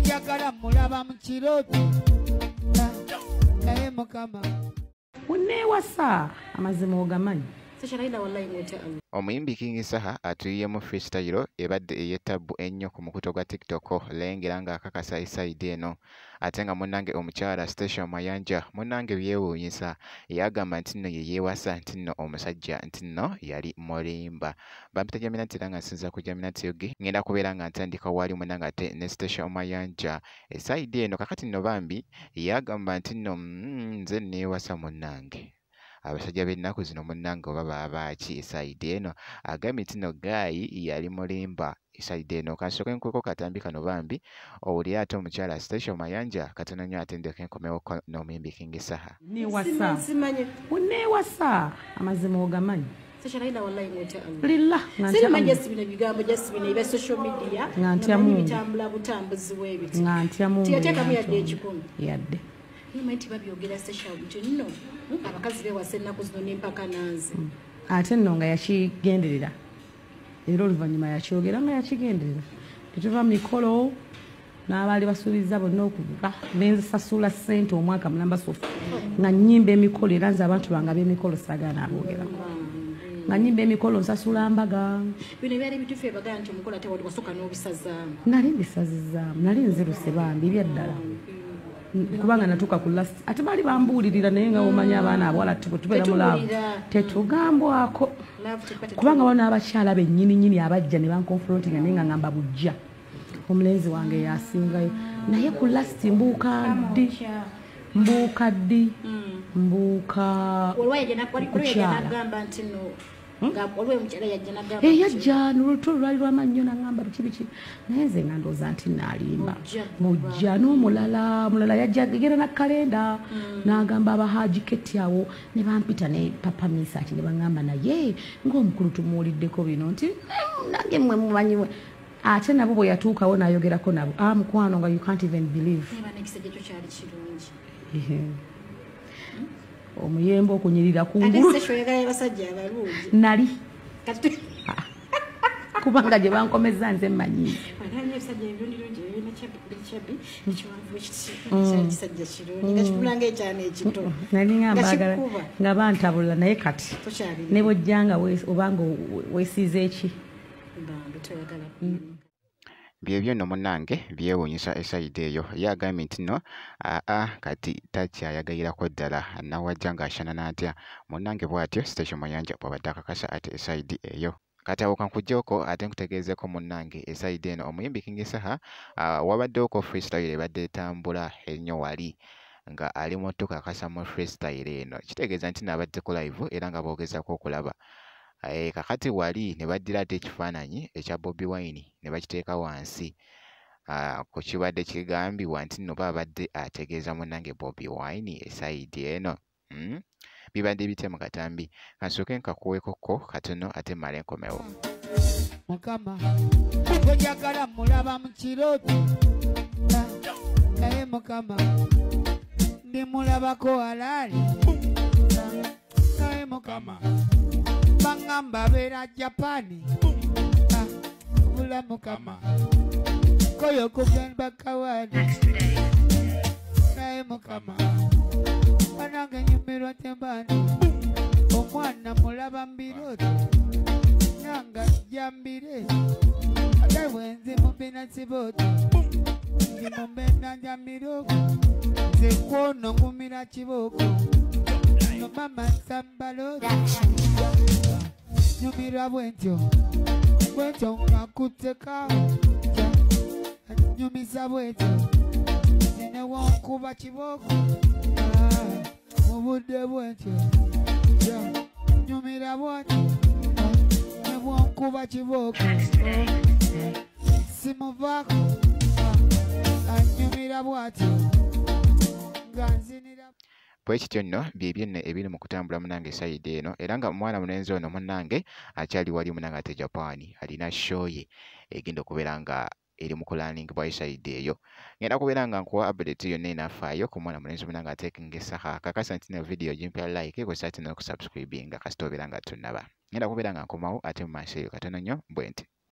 Kojagala mulaba mu kirooto naye Mukama Munneewasa amazima ogamanyi. Omuyimbi King Saha atuyiyemu freestyle ebadde ey'ettabbu ennyo ku mukuto gwa TikTok lengera ng'akakasa esayidi eno ate nga munnange omukyala Station Mayanja munnange byewuunyisa yagamba nti nno ye yeewasa nti nno omusajja nti nno yali mulimba. Bampita Jaminati era nga nsinza ku Jaminati Yogi ngenda kubeera nga ntandika wali munnange ate ne Station Mayanja esayidi eno kakati nno bambi yagamba nti nno nze neewasa munnange. Abasajja b'ennaku zino munnange oba baba ki esayidi eno agambye nti nno Gaayi yali mulimba esayidi eno. Kansooke nkweko katambi kano bambi owulire ate omukyala Station Mayanja katono nnyo ate ndeke nkomewoko n'omuyimbi King Saha. Munneewasa amazima ogamanyi. Yadde. Ate nno nga yakigenderera era oluvannyuma yakyogera nga yakigenderera tetuva mikolo n'abaali basuubiza bonna okuva bensasula ssente omwaka mulamba sofa nga nnyimba emikolo era nze abantu bange ab'emikolo saagaana aboogerako nga nnyimba emikolo nsasula mbaga nali mbisazizaamu nali nziruse bambi byaddala kubanga natuuka ku last ate baali bambuulirira naye nga omanya abaana abawala tubeera mulaavu tetugambwako kubanga waliwo n'abakyala bennyininyini abajja ne bankonfrontinga naye nga ngamba bujja omulenzi wange yasingayo naye ku last mbuuka ddi yajja nolutolo lwali lwamannyo nagamba biki naye nze nga ndowooza nti naalimba mujja n'omulala yajja gera na kalenda n'agamba abahaji keti awo ne bampita ne papa misaki ne bagamba naye ng'omukulu tumuwuliddeko bino nti nange mmwe mumanyiwe ate nabo bwe yatuukawo n'ayogerako nabo mukwano nga you can't even believe omuyembe okunyirira kungulu nali kubanga gye bankomeza nze mmanyi nali nga bantabula naye kati ne bw'ojjanga obanga weesiize eki byebyo nno munnange byewuunyisa esayidi eyo ye agambye nti nno kati takyayagayirako ddala nawajja ng'ashana n'atya munnange bw'atyo Station Mayanja bw'abadde akakasa ate esayidi eyo. Kati awo kankuggyeko ate nkutegeezeko munnange esayidi eno omuyimbi King Saha wabaddewoko freestyle ebadde etambula ennyo wali nga ali mutu kakasa mu freestyle eno kitegeeza nti nabaddeko live era nga boogezako okulaba. Kakati wali ne baddira ate ekifaananyi ekya Bobi Wine ne bakiteeka wansi ku kibadde kigambibwa nti nno babadde ategeeza munnange Bobi Wine esayidi eno. Bibadde bitya mu katambi kansooke nkakuweekoko katono ate mmale nkomewo. Mukama kojagala mulaba mu kirooto naye Mukama ndimulabako halaali naye Mukama bangamba beera Japani bula Mukama koyo kugenda kawani naye Mukama banange nyumirwa tembani omwana mulaba mbirooto nanga jambire ate bwenzi mubina kibooto ndi mumbenda njambiroko nze kwono ngumira kibooko no mama nsambaloto nyumirwa bwentyo ngakuteka nyumisa bwentyo zinewonkuba kibooko mubudde bwentyo nyumira bwentyo newonkuba kibooko simuvaako anyumira bwatyo nga nzinira. Bwekityo nno byebyo nno ebiri mu kutambula munnange esayidi eno era nga mwana mulenzi ono munnange akyali wali munnange ate Japaani alina show ye egenda okubeera nga eri mu kulaning bwa esayidi eyo. Ngenda kubeera nga nkuwa update yonna enafaayo ku mwana mulenzi munnange ate King Saha kakasa nti na video gimpya like kwesati n'okusubscribinga kasita obeera nga tonnaba. Ngenda kubeera nga nkomawo ate mu maaso eyo katono nnyo bwe nti.